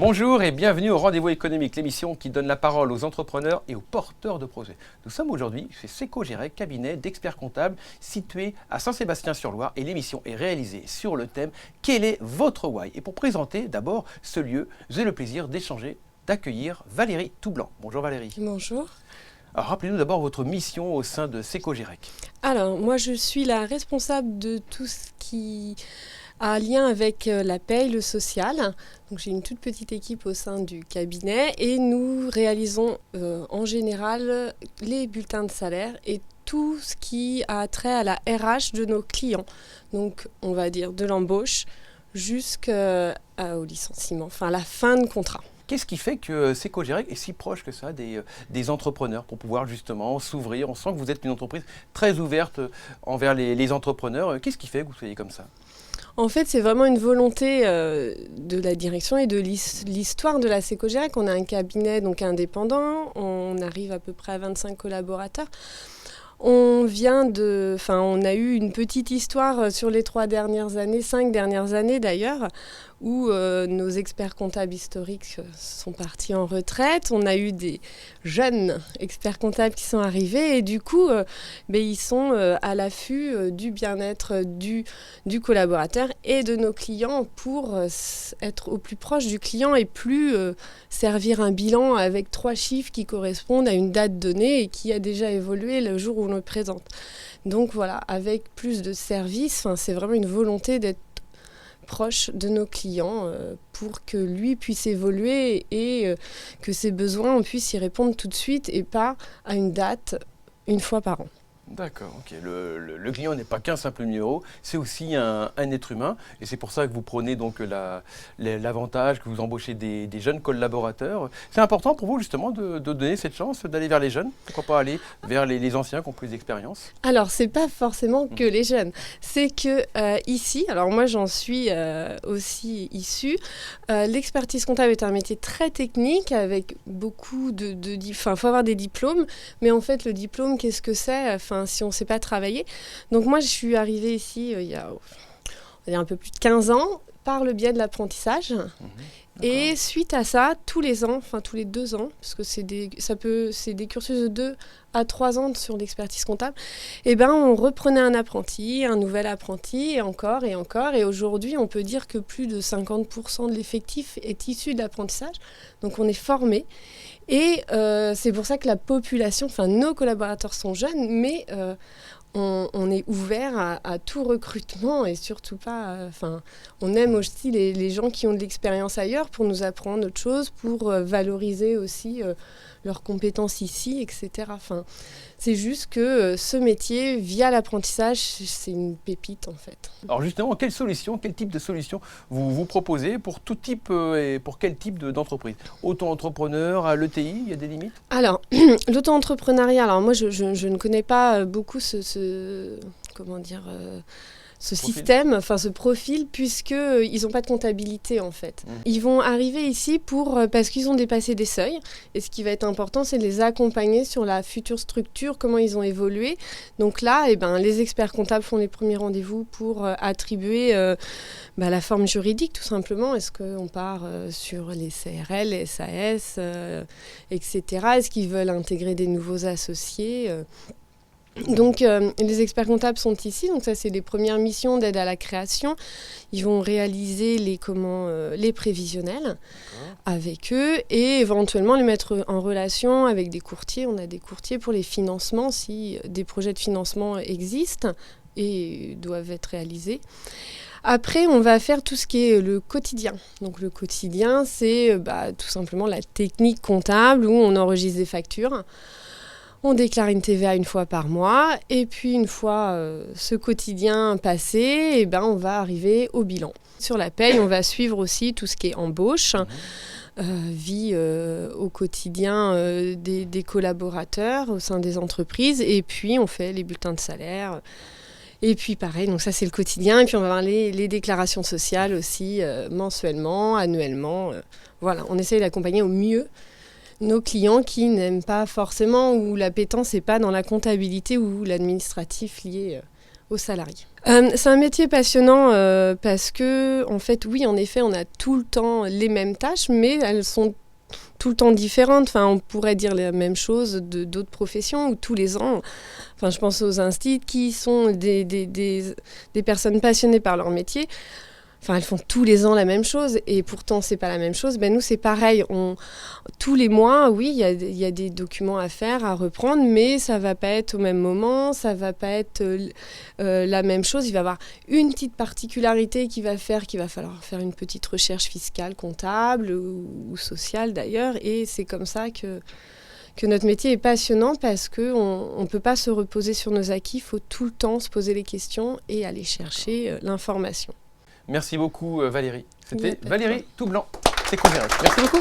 Bonjour et bienvenue au Rendez-vous économique, l'émission qui donne la parole aux entrepreneurs et aux porteurs de projets. Nous sommes aujourd'hui chez Secogérec, cabinet d'experts comptables situé à Saint-Sébastien-sur-Loire et l'émission est réalisée sur le thème « Quel est votre why ?» Et pour présenter d'abord ce lieu, j'ai le plaisir d'accueillir Valérie Toublanc. Bonjour Valérie. Bonjour. Alors rappelez-nous d'abord votre mission au sein de Secogérec. Alors moi je suis la responsable de tout ce qui a lien avec la paye, le social. Donc j'ai une toute petite équipe au sein du cabinet et nous réalisons en général les bulletins de salaire et tout ce qui a trait à la RH de nos clients. Donc on va dire de l'embauche jusqu'au licenciement, enfin la fin de contrat. Qu'est-ce qui fait que Secogérec est si proche que ça des entrepreneurs pour pouvoir justement s'ouvrir? On sent que vous êtes une entreprise très ouverte envers les entrepreneurs. Qu'est-ce qui fait que vous soyez comme ça? En fait, c'est vraiment une volonté de la direction et de l'histoire de la Secogérec. On a un cabinet donc indépendant, on arrive à peu près à 25 collaborateurs. On a eu une petite histoire sur les 5 dernières années d'ailleurs, où nos experts comptables historiques sont partis en retraite. On a eu des jeunes experts comptables qui sont arrivés et du coup, ils sont à l'affût du bien-être du collaborateur et de nos clients pour être au plus proche du client et plus servir un bilan avec 3 chiffres qui correspondent à une date donnée et qui a déjà évolué le jour où on le présente. Donc voilà, avec plus de services, c'est vraiment une volonté d'être proche de nos clients pour que lui puisse évoluer et que ses besoins, on puisse y répondre tout de suite et pas à une date, une fois par an. D'accord, ok. Le client n'est pas qu'un simple numéro, c'est aussi un être humain. Et c'est pour ça que vous prenez donc l'avantage que vous embauchez des jeunes collaborateurs. C'est important pour vous justement de donner cette chance d'aller vers les jeunes. Pourquoi pas aller vers les anciens qui ont plus d'expérience? Alors, c'est pas forcément que les jeunes. C'est que ici, alors moi j'en suis aussi issue, l'expertise comptable est un métier très technique avec beaucoup faut avoir des diplômes. Mais en fait, le diplôme, qu'est-ce que c'est? Si on ne sait pas travailler. Donc moi, je suis arrivée ici il y a un peu plus de 15 ans par le biais de l'apprentissage. Et suite à ça, tous les 2 ans, parce que c'est des cursus de 2 à 3 ans sur l'expertise comptable, on reprenait un nouvel apprenti, et encore. Et aujourd'hui, on peut dire que plus de 50% de l'effectif est issu de l'apprentissage. Donc on est formé. Et c'est pour ça que la population, nos collaborateurs sont jeunes, mais on est ouvert à tout recrutement et surtout pas... on aime aussi les gens qui ont de l'expérience ailleurs pour nous apprendre autre chose, pour valoriser aussi leurs compétences ici, etc. C'est juste que ce métier, via l'apprentissage, c'est une pépite en fait. Alors justement, quel type de solution vous proposez pour tout type et pour quel type d'entreprise? Auto-entrepreneur, à l'ETI, il y a des limites? Alors, l'auto-entrepreneuriat, alors moi je ne connais pas beaucoup ce système, ce profil, puisqu'ils n'ont pas de comptabilité en fait. Ils vont arriver ici parce qu'ils ont dépassé des seuils. Et ce qui va être important, c'est de les accompagner sur la future structure, comment ils ont évolué. Donc là, les experts comptables font les premiers rendez-vous pour attribuer la forme juridique tout simplement. Est-ce qu'on part sur les CRL, les SAS, etc. Est-ce qu'ils veulent intégrer des nouveaux associés Donc les experts comptables sont ici, donc ça c'est les premières missions d'aide à la création. Ils vont réaliser les prévisionnels avec eux et éventuellement les mettre en relation avec des courtiers. On a des courtiers pour les financements si des projets de financement existent et doivent être réalisés. Après, on va faire tout ce qui est le quotidien. Donc le quotidien, c'est tout simplement la technique comptable où on enregistre des factures. On déclare une TVA une fois par mois et puis une fois ce quotidien passé, on va arriver au bilan. Sur la paye, on va suivre aussi tout ce qui est embauche, vie au quotidien des collaborateurs au sein des entreprises et puis on fait les bulletins de salaire. Et puis pareil, donc ça c'est le quotidien et puis on va avoir les déclarations sociales aussi mensuellement, annuellement. Voilà, on essaye d'accompagner au mieux nos clients qui n'aiment pas forcément, où l'appétence n'est pas dans la comptabilité ou l'administratif lié aux salariés. C'est un métier passionnant parce que, en fait, oui, en effet, on a tout le temps les mêmes tâches, mais elles sont tout le temps différentes. Enfin, on pourrait dire la même chose d'autres professions où tous les ans, enfin, je pense aux instituts qui sont des personnes passionnées par leur métier. Enfin, elles font tous les ans la même chose et pourtant, c'est pas la même chose. Ben, nous, c'est pareil. Tous les mois, oui, il y a des documents à faire, à reprendre, mais ça va pas être au même moment, ça va pas être la même chose. Il va y avoir une petite particularité qu'il va falloir faire une petite recherche fiscale, comptable ou sociale d'ailleurs. Et c'est comme ça que notre métier est passionnant parce qu'on ne peut pas se reposer sur nos acquis. Il faut tout le temps se poser les questions et aller chercher l'information. Merci beaucoup Valérie. C'était Valérie Toublanc, Seco Gérec. Merci beaucoup.